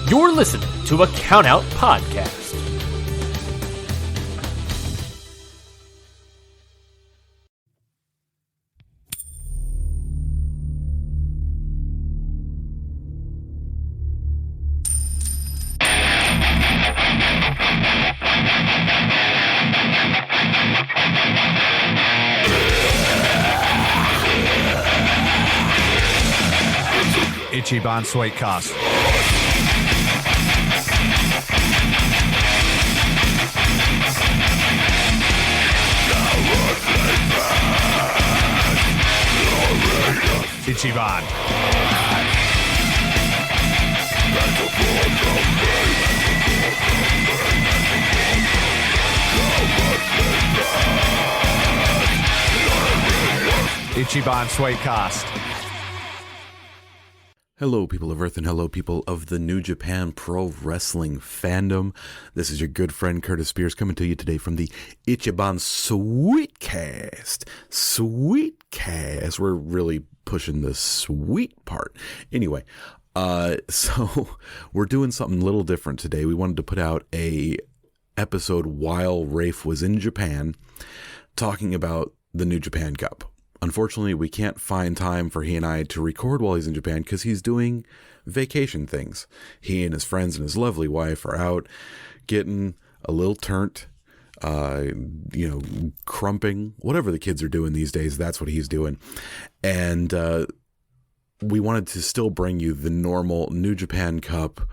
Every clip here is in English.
You're listening to a Countout Podcast. Ichiban sweet cast. Ichiban. Ichiban sweet cast. Hello, people of Earth, and hello, people of the New Japan Pro Wrestling fandom. This is your good friend Curtis Spears coming to you today from the Ichiban Sweetcast. Sweetcast. We're really pushing the sweet part. Anyway, so we're doing something a little different today. We wanted to put out a episode while Raffe was in Japan, talking about the New Japan Cup. Unfortunately, we can't find time for he and I to record while he's in Japan because he's doing vacation things. He and his friends and his lovely wife are out getting a little turnt, crumping, whatever the kids are doing these days. That's what he's doing. And we wanted to still bring you the normal New Japan Cup,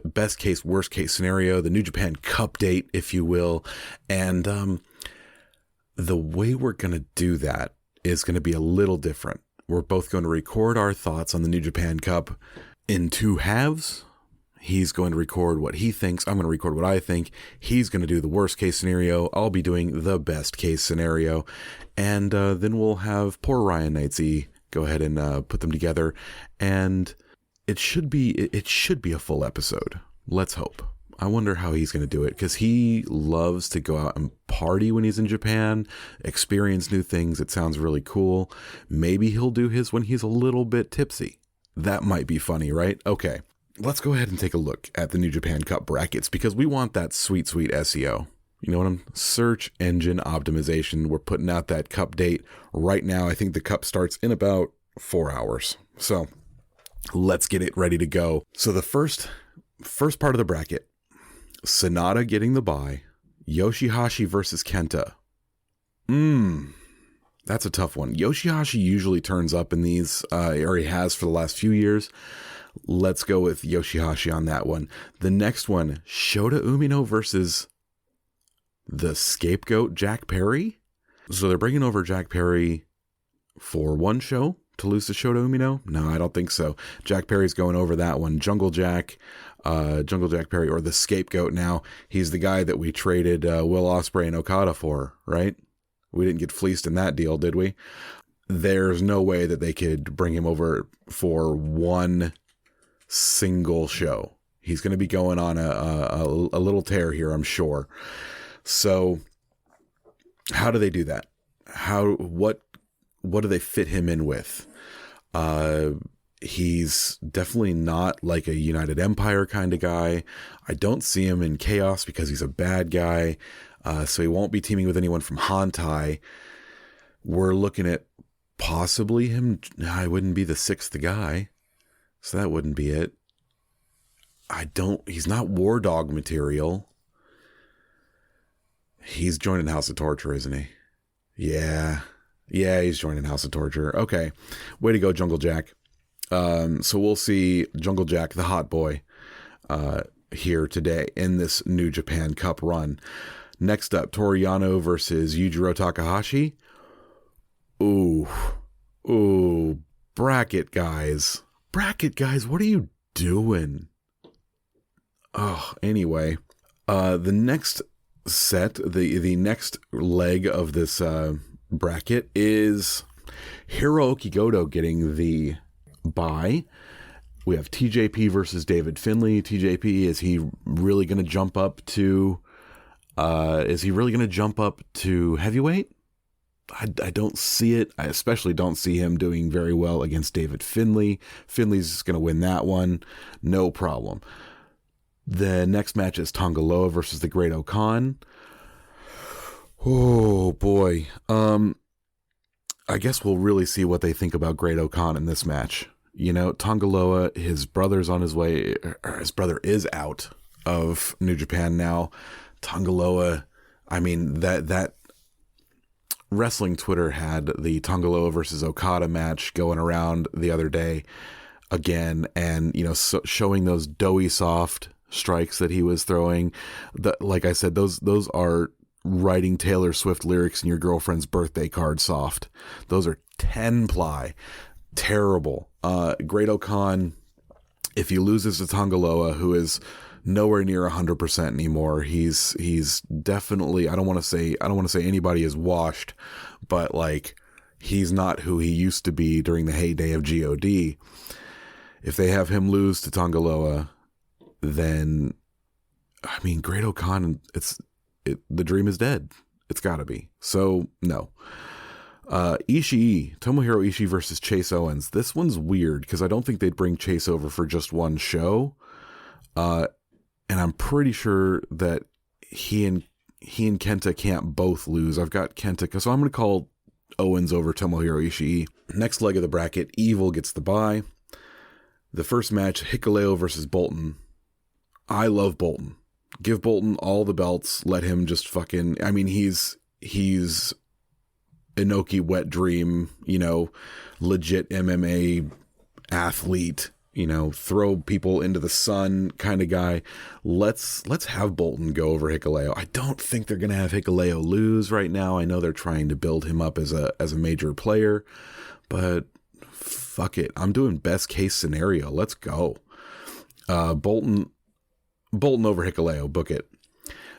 best case, worst case scenario, the New Japan Cup date, if you will. And the way we're going to do that is going to be a little different. We're both going to record our thoughts on the New Japan Cup in two halves. He's going to record what he thinks. I'm going to record what I think. He's going to do the worst case scenario. I'll be doing the best case scenario. And then we'll have poor Ryan Knightsey go ahead and put them together. And it should be a full episode. Let's hope. I wonder how he's going to do it, because he loves to go out and party when he's in Japan, experience new things. It sounds really cool. Maybe he'll do his when he's a little bit tipsy. That might be funny, right? Okay, let's go ahead and take a look at the New Japan Cup brackets, because we want that sweet, sweet SEO. You know what search engine optimization. We're putting out that cup date right now. I think the cup starts in about 4 hours. So let's get it ready to go. So the first part of the bracket, Sonata getting the bye, Yoshihashi versus Kenta. That's a tough one. Yoshihashi usually turns up in these, or he has for the last few years. Let's go with Yoshihashi on that one. The next one, Shota Umino versus the scapegoat Jack Perry. So they're bringing over Jack Perry for one show to lose to Shota Umino? No, I don't think so. Jack Perry's going over that one. Jungle Jack Perry, or the scapegoat now. He's the guy that we traded Will Ospreay and Okada for, right? We didn't get fleeced in that deal, did we? There's no way that they could bring him over for one single show. He's going to be going on a little tear here, I'm sure. So how do they do that? What do they fit him in with? He's definitely not like a United Empire kind of guy. I don't see him in Chaos because he's a bad guy. So he won't be teaming with anyone from Hantai. We're looking at possibly him. I wouldn't be the sixth guy. So that wouldn't be it. He's not War Dog material. He's joining House of Torture, isn't he? Yeah, he's joining House of Torture. Okay. Way to go, Jungle Jack. So we'll see Jungle Jack, the hot boy, here today in this New Japan Cup run. Next up, Toru Yano versus Yujiro Takahashi. Ooh, bracket guys, what are you doing? Oh, anyway, the next set, the next leg of this bracket is Hiroki Goto getting the bye. We have TJP versus David Finlay. TJP, is he really going to jump up to heavyweight? I don't see it. I especially don't see him doing very well against David Finlay. Finlay's going to win that one. No problem. The next match is Tongaloa versus the Great Okan. Oh, boy. I guess we'll really see what they think about Great Okan in this match. You know, Tongaloa, his brother's on his way, or his brother is out of New Japan now. Tongaloa, I mean, that wrestling Twitter had the Tongaloa versus Okada match going around the other day again, and, you know, showing those doughy soft strikes that he was throwing. Like I said, those are writing Taylor Swift lyrics in your girlfriend's birthday card soft. Those are 10 ply. Terrible. Great Okan, if he loses to Tongaloa, who is nowhere near 100% anymore, he's definitely, I don't want to say anybody is washed, but like, he's not who he used to be during the heyday of GOD. If they have him lose to Tongaloa, then, I mean, Great Okan, the dream is dead. It's got to be. So, no. Ishii, Tomohiro Ishii versus Chase Owens. This one's weird because I don't think they'd bring Chase over for just one show. And I'm pretty sure that he and Kenta can't both lose. I've got Kenta, so I'm going to call Owens over Tomohiro Ishii. Next leg of the bracket, Evil gets the bye. The first match, Hikuleo versus Bolton. I love Bolton. Give Bolton all the belts. Let him just fucking, I mean, he's Inoki wet dream, you know, legit MMA athlete, you know, throw people into the sun kind of guy. Let's have Bolton go over Hikuleo. I don't think they're going to have Hikuleo lose right now. I know they're trying to build him up as a major player, but fuck it. I'm doing best case scenario. Let's go. Bolton over Hikuleo. Book it.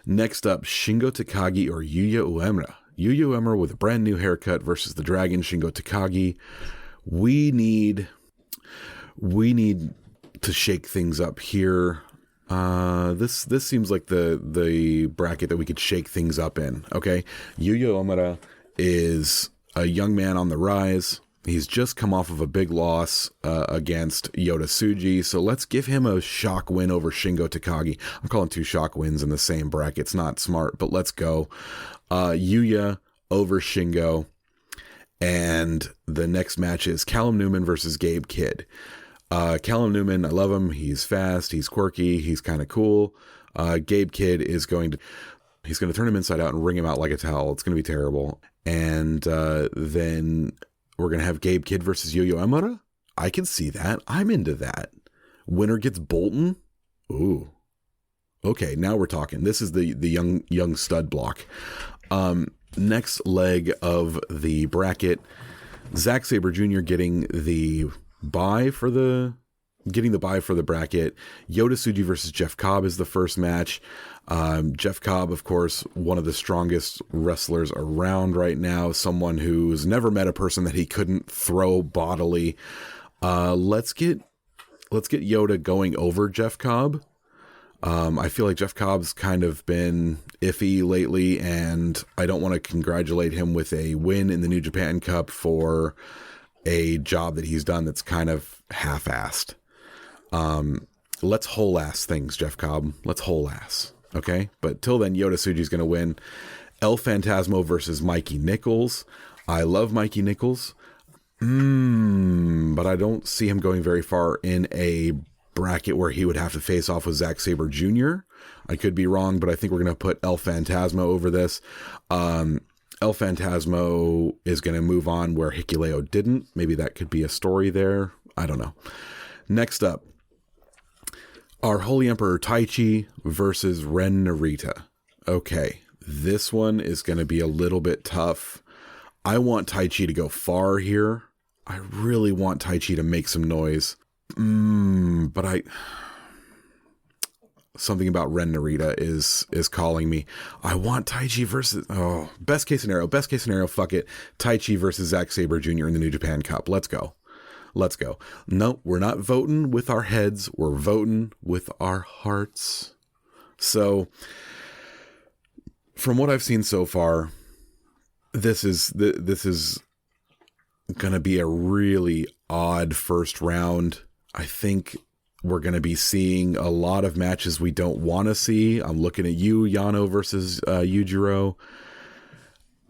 Next up, Shingo Takagi or Yuya Uemura. Yuya Uemura with a brand new haircut versus the Dragon Shingo Takagi. We need to shake things up here. This seems like the bracket that we could shake things up in. Okay, Yuya Uemura is a young man on the rise. He's just come off of a big loss against Yota Tsuji, so let's give him a shock win over Shingo Takagi. I'm calling 2 shock wins in the same bracket. It's not smart, but let's go. Yuya over Shingo. And the next match is Callum Newman versus Gabe Kidd. Callum Newman, I love him. He's fast. He's quirky. He's kind of cool. Gabe Kidd is going to turn him inside out and wring him out like a towel. It's going to be terrible. And then we're going to have Gabe Kidd versus Yuya Uemura. I can see that. I'm into that. Winner gets Bolton. Ooh. Okay, now we're talking. This is the young stud block. Next leg of the bracket, Zack Sabre Jr. getting the bye for the bracket. Yota Tsuji versus Jeff Cobb is the first match. Jeff Cobb, of course, one of the strongest wrestlers around right now, someone who's never met a person that he couldn't throw bodily. Let's get Yota going over Jeff Cobb. I feel like Jeff Cobb's kind of been iffy lately, and I don't want to congratulate him with a win in the New Japan Cup for a job that he's done that's kind of half-assed. Let's whole ass things, Jeff Cobb. Let's whole ass. Okay? But till then, Yota Tsuji's going to win. El Phantasmo versus Mikey Nichols. I love Mikey Nichols. But I don't see him going very far in a bracket where he would have to face off with Zack Sabre Jr. I could be wrong, but I think we're going to put El Phantasmo over this. El Phantasmo is going to move on where Hikuleo didn't. Maybe that could be a story there. I don't know. Next up, our Holy Emperor Taichi versus Ren Narita. Okay, this one is going to be a little bit tough. I want Taichi to go far here. I really want Taichi to make some noise. But something about Ren Narita is calling me. I want Taichi versus, best case scenario, fuck it. Taichi versus Zack Sabre Jr. in the New Japan Cup. Let's go. No, we're not voting with our heads. We're voting with our hearts. So, from what I've seen so far, This is going to be a really odd first round. I think we're going to be seeing a lot of matches we don't want to see. I'm looking at you, Yano versus Yujiro.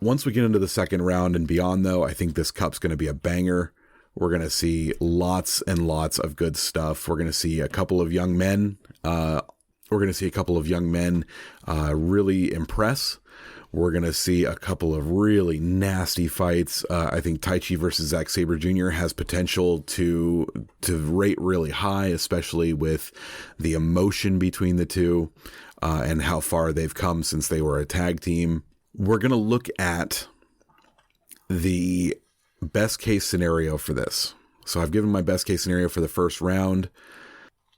Once we get into the second round and beyond, though, I think this cup's going to be a banger. We're going to see lots and lots of good stuff. We're going to see a couple of young men. Really impress. We're going to see a couple of really nasty fights. I think Taichi versus Zack Sabre Jr. has potential to rate really high, especially with the emotion between the two and how far they've come since they were a tag team. We're going to look at the best case scenario for this. So I've given my best case scenario for the first round.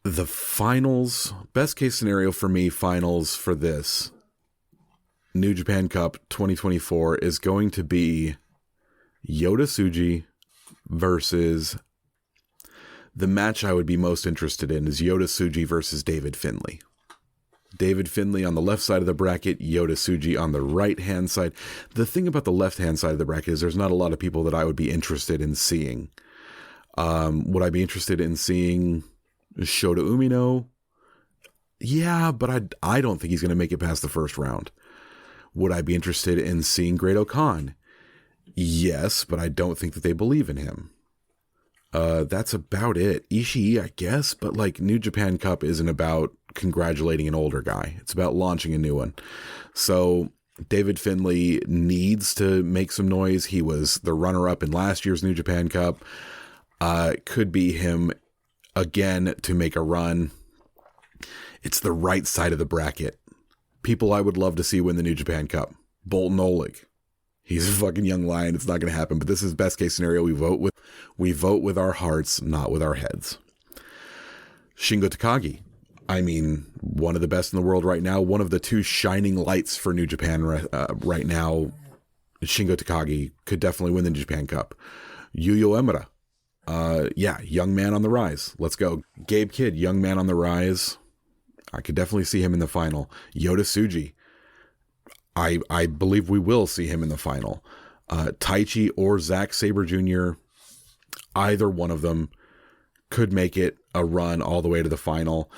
The finals, best case scenario for me, finals for this New Japan Cup 2024 is going to be Yota Tsuji versus, the match I would be most interested in is Yota Tsuji versus David Finlay. David Finlay on the left side of the bracket, Yota Tsuji on the right-hand side. The thing about the left-hand side of the bracket is there's not a lot of people that I would be interested in seeing. Would I be interested in seeing Shota Umino? Yeah, but I don't think he's going to make it past the first round. Would I be interested in seeing Great-O-Khan? Yes, but I don't think that they believe in him. That's about it. Ishii, I guess, but like New Japan Cup isn't about congratulating an older guy. It's about launching a new one. So David Finlay needs to make some noise. He was the runner-up in last year's New Japan Cup. Could be him again to make a run. It's the right side of the bracket. People I would love to see win the New Japan Cup. Bolton Oleg. He's a fucking young lion. It's not going to happen, but this is best case scenario. We vote with our hearts, not with our heads. Shingo Takagi. I mean, one of the best in the world right now. One of the two shining lights for New Japan right now. Shingo Takagi could definitely win the New Japan Cup. Yuya Uemura. Young man on the rise. Let's go. Gabe Kidd, young man on the rise. I could definitely see him in the final. Yota Tsuji. I believe we will see him in the final. Taichi or Zack Sabre Jr., either one of them could make it a run all the way to the final.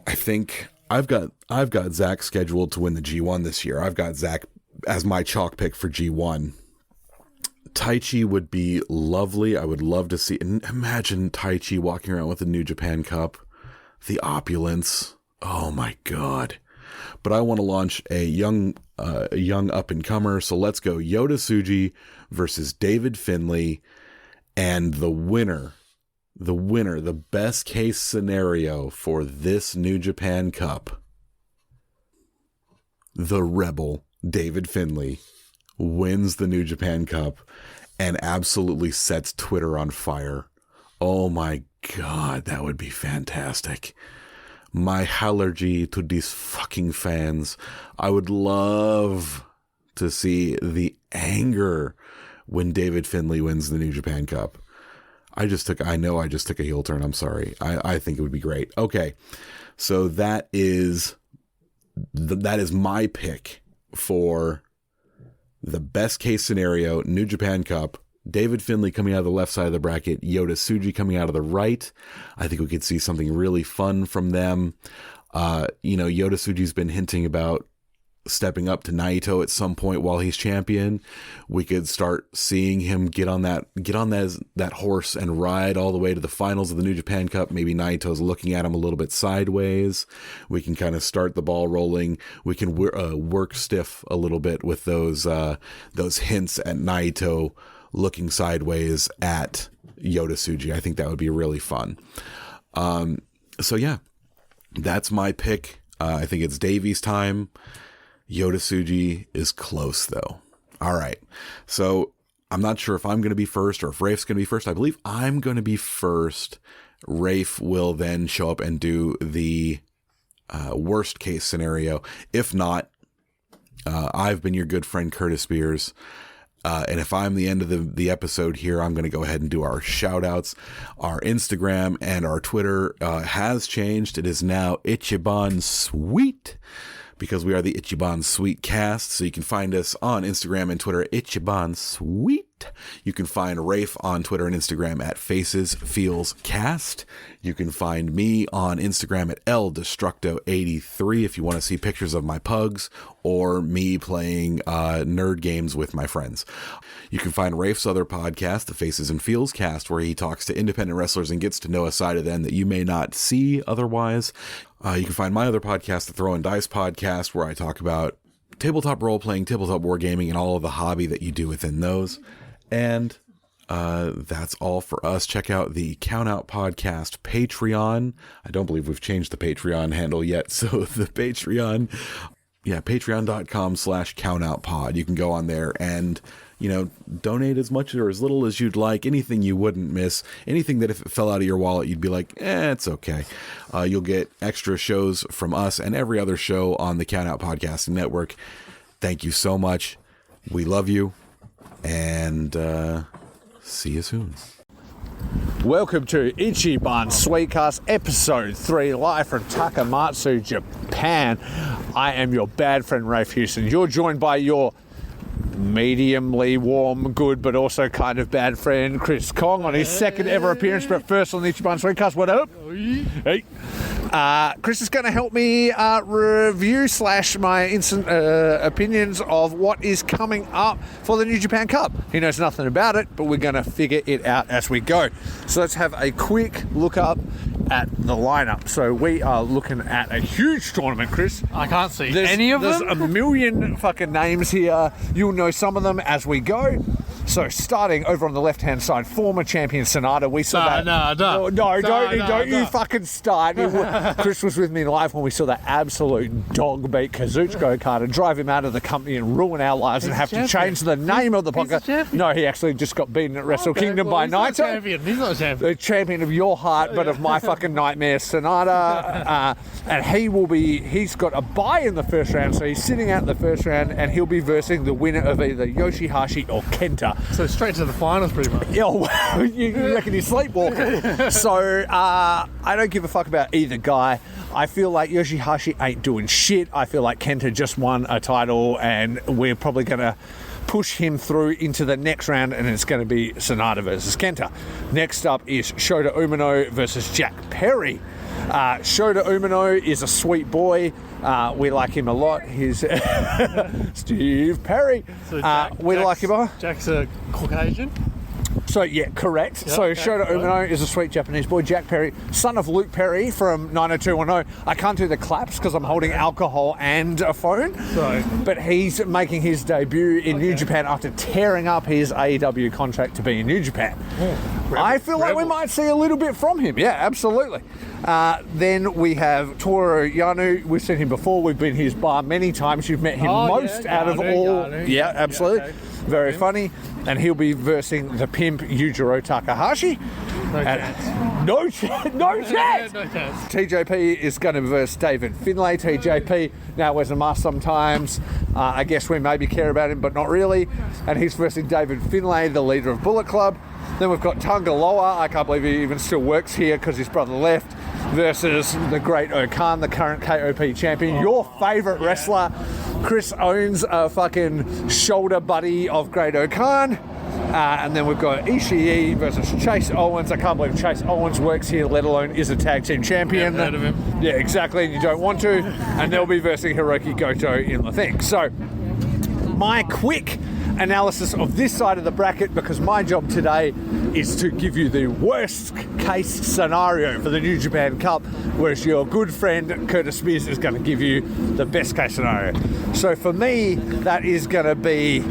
I think I've got Zack scheduled to win the G1 this year. I've got Zack as my chalk pick for G1. Taichi would be lovely. I would love to see. Imagine Taichi walking around with the New Japan Cup. The opulence. Oh my God. But I want to launch a young up-and-comer. So let's go Yota Tsuji versus David Finlay. And the winner, the best case scenario for this New Japan Cup, the Rebel, David Finlay, wins the New Japan Cup and absolutely sets Twitter on fire. Oh my God, that would be fantastic. My allergy to these fucking fans. I would love to see the anger when David Finlay wins the New Japan Cup. I just took a heel turn. I'm sorry. I think it would be great. Okay. So that is my pick for the best case scenario, New Japan Cup. David Finlay coming out of the left side of the bracket, Yota Tsuji coming out of the right. I think we could see something really fun from them. Yota Tsuji's been hinting about stepping up to Naito at some point while he's champion. We could start seeing him get on that horse and ride all the way to the finals of the New Japan Cup. Maybe Naito's looking at him a little bit sideways. We can kind of start the ball rolling. We can work stiff a little bit with those hints at Naito looking sideways at Yota Tsuji. I think that would be really fun. So yeah, that's my pick. I think it's Davey's time. Yota Tsuji is close though. All right. So I'm not sure if I'm going to be first or if Rafe's going to be first. I believe I'm going to be first. Rafe will then show up and do the worst case scenario. If not, I've been your good friend Curtis Spears. And if I'm the end of the episode here, I'm going to go ahead and do our shout outs. Our Instagram and our Twitter has changed. It is now Ichiban Sweet. because we are the Ichiban Sweet Cast. So you can find us on Instagram and Twitter, Ichiban Sweet. You can find Rafe on Twitter and Instagram at Faces Feels Cast. You can find me on Instagram at LDestructo83 if you want to see pictures of my pugs or me playing nerd games with my friends. You can find Rafe's other podcast, the Faces and Feels Cast, where he talks to independent wrestlers and gets to know a side of them that you may not see otherwise. You can find my other podcast, the Throw and Dice Podcast, where I talk about tabletop role-playing, tabletop wargaming, and all of the hobby that you do within those. And that's all for us. Check out the Count Out Podcast Patreon. I don't believe we've changed the Patreon handle yet. So the Patreon, patreon.com/countoutpod. You can go on there and, donate as much or as little as you'd like. Anything you wouldn't miss. Anything that if it fell out of your wallet, you'd be like, it's okay. You'll get extra shows from us and every other show on the Count Out Podcasting Network. Thank you so much. We love you. And see you soon. Welcome to Ichiban Sweetcast, Episode 3, live from Takamatsu, Japan. I am your bad friend, Rafe Houston. You're joined by your mediumly warm, good, but also kind of bad friend, Chris Kong, on his second ever appearance, but first on the Ichiban Sweetcast. What up? Hey. Chris is going to help me review / my instant opinions of what is coming up for the New Japan Cup. He knows nothing about it, but we're going to figure it out as we go. So let's have a quick look up at the lineup. So we are looking at a huge tournament, Chris. I can't see any of them. There's a million fucking names here. You'll know some of them as we go. So starting over on the left-hand side, former champion Sonata. We saw don't you fucking start. Chris was with me live when we saw that absolute dog beat Kazuchika Okada, drive him out of the company and ruin our lives and have to change the name of the podcast. No, he actually just got beaten at Wrestle Kingdom by Naito. He's not a champion. The champion of your heart, but of my fucking nightmare, Sonata. And he's got a bye in the first round, so he's sitting out in the first round, and he'll be versing the winner of either Yoshihashi or Kenta. So straight to the finals, pretty much. Yeah, well, you reckon he's sleepwalking. So I don't give a fuck about either guy. I feel like Yoshihashi ain't doing shit. I feel like Kenta just won a title, and we're probably going to push him through into the next round, and it's going to be Sonata versus Kenta. Next up is Shota Umino versus Jack Perry. Shota Umino is a sweet boy. We like him a lot. He's Steve Perry. So like him. Jack's a Caucasian. So, yeah, correct. Yep, so, Shota Umino is a sweet Japanese boy. Jack Perry, son of Luke Perry from 90210. I can't do the claps because I'm holding alcohol and a phone. But he's making his debut in New Japan after tearing up his AEW contract to be in New Japan. I feel like we might see a little bit from him. Yeah, absolutely. Then we have Toru Yano. We've seen him before. We've been his bar many times. You've met him out of all. Yano. Yeah, absolutely. Okay. Very funny. And he'll be versing the pimp Yujiro Takahashi. No chance. No chance. TJP is going to verse David Finlay. TJP now wears a mask sometimes. I guess we maybe care about him, but not really. And he's versing David Finlay, the leader of Bullet Club. Then we've got Tangaloa. I can't believe he even still works here because his brother left. Versus the great Okan, the current KOP champion. Your favourite wrestler. Chris owns a fucking shoulder buddy of Great Okan. And then we've got Ishii versus Chase Owens. I can't believe Chase Owens works here, let alone is a tag team champion. Never heard of him. Yeah, exactly, and you don't want to. And they'll be versing Hiroki Goto in the thing. So, my quick analysis of this side of the bracket, because my job today is to give you the worst case scenario for the New Japan Cup, whereas your good friend Curtis Spears is going to give you the best case scenario. So for me, that is going to be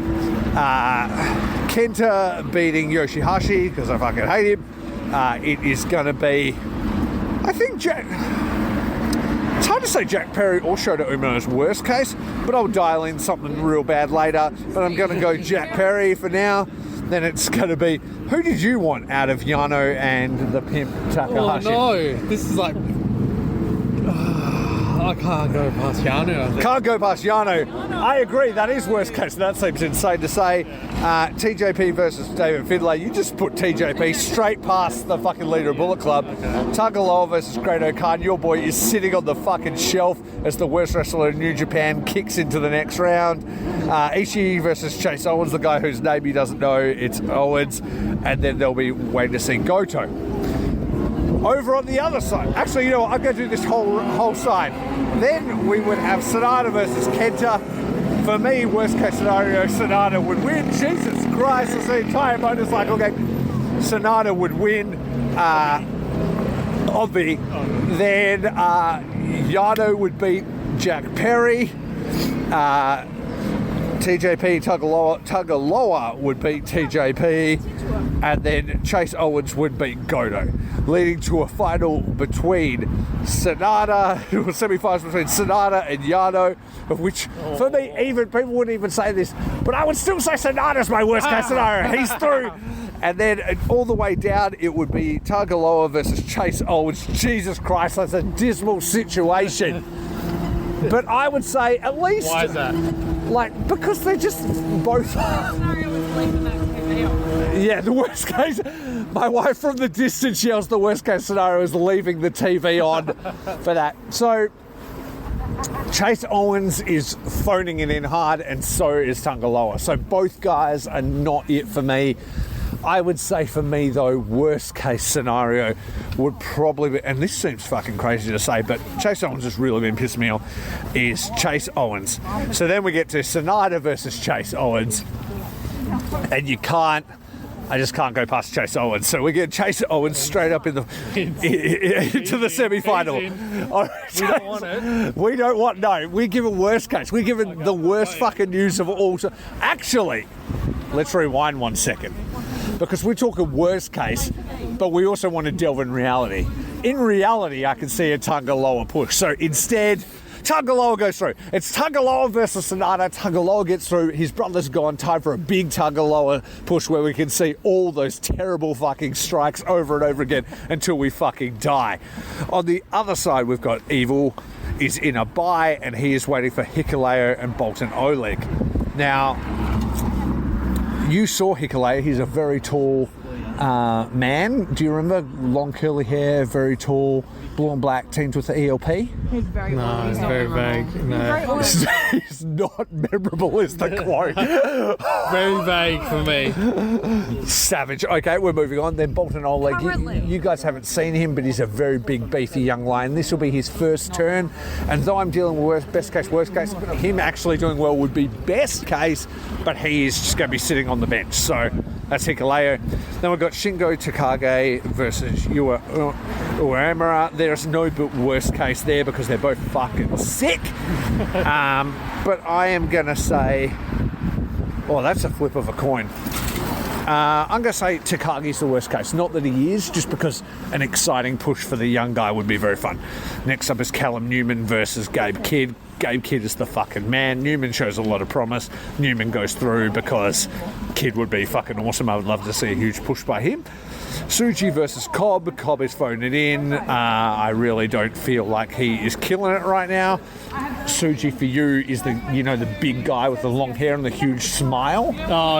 Kenta beating Yoshihashi, because I fucking hate him. It is going to be, I think, it's hard to say Jack Perry or Shota Umino's worst case, but I'll dial in something real bad later. But I'm going to go Jack Perry for now. Then it's going to be, who did you want out of Yano and the pimp Takahashi? Oh no, this is like, I can't go past Yano. I think. Can't go past Yano. I agree, that is worst case. That seems insane to say. TJP versus David Findlay. You just put TJP straight past the fucking leader of Bullet Club. Tagaloa versus Great Khan. Your boy is sitting on the fucking shelf as the worst wrestler in New Japan kicks into the next round. Ishii versus Chase Owens, the guy whose name he doesn't know. It's Owens. And then they'll be waiting to see Goto. Over on the other side, actually, you know what, I'm going to do this whole side. Then we would have Sonata versus Kenta. For me, worst case scenario, Sonata would win. Jesus Christ, it's the entire motorcycle game. Sonata would win. Obvi. Then Yano would beat Jack Perry. TJP Tagaloa would beat TJP, and then Chase Owens would beat Goto, leading to a final between Sonata, semi-finals between Sonata and Yano, of which, for me, even people wouldn't even say this, but I would still say Sonata's my worst case scenario. He's through. And then all the way down, it would be Tagaloa versus Chase Owens. Jesus Christ, that's a dismal situation. But I would say at least... Why is that? Like, because they're just both... Yeah, the worst case... My wife from the distance yells the worst case scenario is leaving the TV on for that. So, Chase Owens is phoning it in hard, and so is Tagaloa. So both guys are not it for me. I would say for me, though, worst case scenario would probably be, and this seems fucking crazy to say, but Chase Owens has really been pissing me off, is Chase Owens. So then we get to Sonata versus Chase Owens, and I just can't go past Chase Owens. So we get Chase Owens straight up into the semi-final. All right, We don't want it. we don't want, no, we give it worst case. We give it the worst fucking news of all. Actually, let's rewind 1 second. Because we're talking worst case, but we also want to delve in reality. In reality, I can see a Tagaloa push. So instead, Tagaloa goes through. It's Tagaloa versus Sonata. Tagaloa gets through. His brother's gone. Time for a big Tagaloa push where we can see all those terrible fucking strikes over and over again until we fucking die. On the other side, we've got Evil is in a bye, and he is waiting for Hikuleo and Bolton Oleg. Now, you saw Hikuleo. He's a very tall man. Do you remember? Long curly hair, very tall, blue and black, teamed with the ELP. He's very No, it's very vague. No. He's not memorable, is the quote. Very vague for me. Savage. Okay, we're moving on. Then Bolton Oleg. Currently. You guys haven't seen him, but he's a very big, beefy young lion. This will be his first turn. And though I'm dealing with best case, worst case, him actually doing well would be best case, but he is just going to be sitting on the bench. So that's Hikuleo. Then we've got Shingo Takagi versus Uemura. There's no but worst case there because they're both fucking sick. But I am going to say, oh, that's a flip of a coin. I'm going to say Takagi's the worst case. Not that he is, just because an exciting push for the young guy would be very fun. Next up is Callum Newman versus Gabe Kidd. Gabe Kidd is the fucking man. Newman shows a lot of promise. Newman goes through because Kidd would be fucking awesome. I would love to see a huge push by him. Suji versus Cobb. Cobb is phoning it in. I really don't feel like he is killing it right now. Suji for you is the big guy with the long hair and the huge smile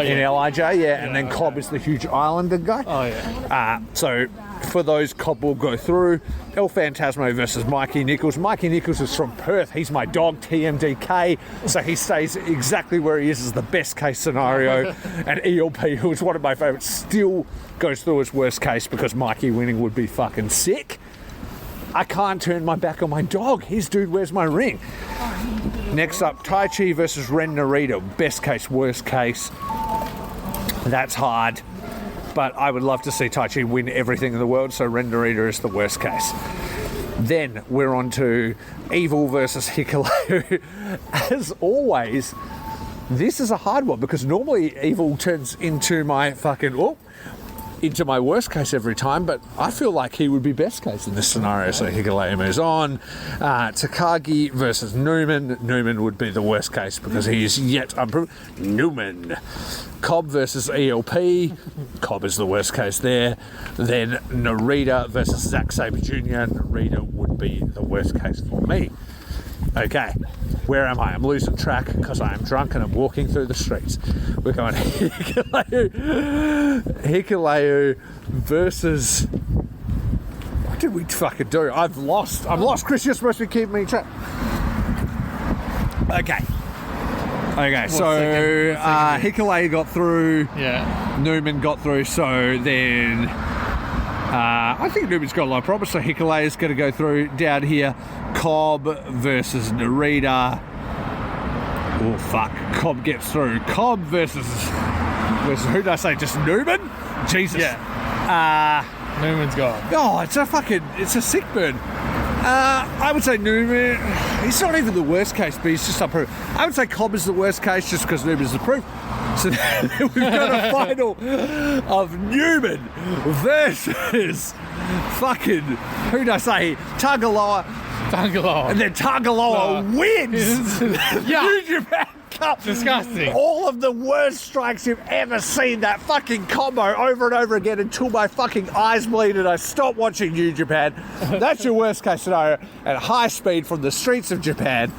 in LIJ, and then Cobb is the huge Islander guy. Oh, yeah. So for those, Cobb will go through. El Phantasmo versus Mikey Nichols. Mikey Nichols is from Perth. He's my dog, TMDK. So he stays exactly where he is the best case scenario. And ELP, who is one of my favourites, still goes through as worst case because Mikey winning would be fucking sick. I can't turn my back on my dog. His dude, where's my ring? Next up, Tai Chi versus Ren Narita. Best case, worst case. That's hard. But I would love to see Tai Chi win everything in the world, so Ren Narita is the worst case. Then we're on to Evil versus Hikuleo. As always, this is a hard one because normally Evil turns into my fucking... Oh, into my worst case every time, but I feel like he would be best case in this scenario. So Hikuleo moves on. Takagi versus Newman. Newman would be the worst case because he is yet unproven. Newman. Cobb versus ELP. Cobb is the worst case there. Then Narita versus Zack Sabre Jr. Narita would be the worst case for me. Okay, where am I? I'm losing track because I am drunk and I'm walking through the streets. We're going Hikuleo versus... What did we fucking do? I'm lost. Chris, you're supposed to be keeping me track. Okay, so Hikuleo got through. Yeah. Newman got through, so then... I think Newman's got a lot of problems, so Hikuleo's going to go through down here. Cobb versus Narita. Oh, fuck. Cobb gets through. Cobb versus who did I say? Just Newman? Jesus. Yeah. Newman's gone. Oh, it's a sick burn. I would say Newman, he's not even the worst case, but he's just unproven. I would say Cobb is the worst case just because Newman's the proof. So then we've got a final of Newman versus fucking, who did I say? Tagaloa. And then Tagaloa wins the New Japan Cup. Disgusting. All of the worst strikes you've ever seen. That fucking combo over and over again until my fucking eyes bleed and I stop watching New Japan. That's your worst case scenario at high speed from the streets of Japan.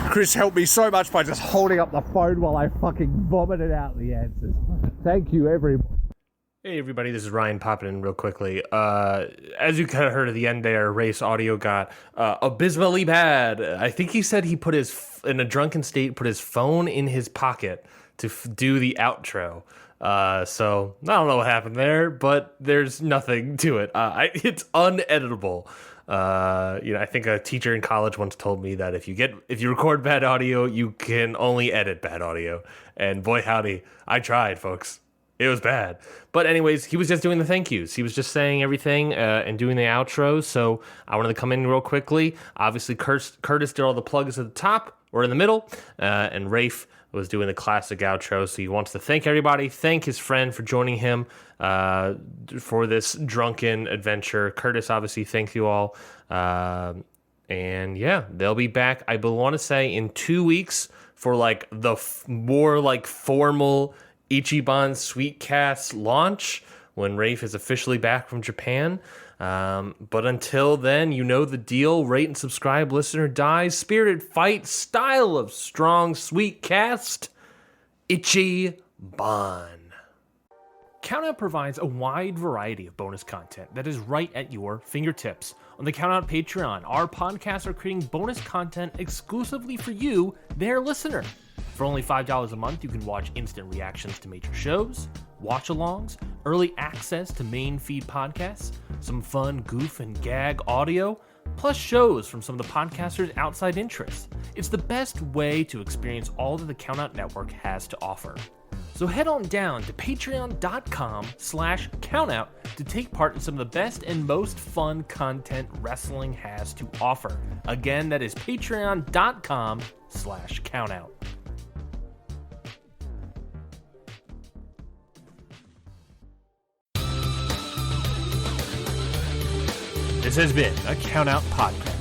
Chris helped me so much by just holding up the phone while I fucking vomited out the answers. Thank you, everyone. Hey everybody, this is Ryan popping in real quickly. As you kind of heard at the end there, Race Audio got abysmally bad. I think he said he put in a drunken state, put his phone in his pocket to do the outro. So I don't know what happened there, but there's nothing to it. It's uneditable. I think a teacher in college once told me that if you record bad audio, you can only edit bad audio. And boy howdy, I tried, folks. It was bad. But anyways, he was just doing the thank yous. He was just saying everything and doing the outros. So I wanted to come in real quickly. Obviously, Curtis did all the plugs at the top or in the middle. And Raffe was doing the classic outro. So he wants to thank everybody. Thank his friend for joining him for this drunken adventure. Curtis, obviously, thank you all. And yeah, they'll be back, I want to say, in 2 weeks for like the more like formal Ichiban Sweetcast launch when Raffe is officially back from Japan. But until then, you know the deal. Rate and subscribe, listener dies. Spirited fight, style of strong Sweetcast. Ichiban. Countout provides a wide variety of bonus content that is right at your fingertips. On the Countout Patreon, our podcasts are creating bonus content exclusively for you, their listener. For only $5 a month, you can watch instant reactions to major shows, watch-alongs, early access to main feed podcasts, some fun goof and gag audio, plus shows from some of the podcasters' outside interests. It's the best way to experience all that the Countout Network has to offer. So head on down to patreon.com/countout to take part in some of the best and most fun content wrestling has to offer. Again, that is patreon.com/countout. This has been a Countout Podcast.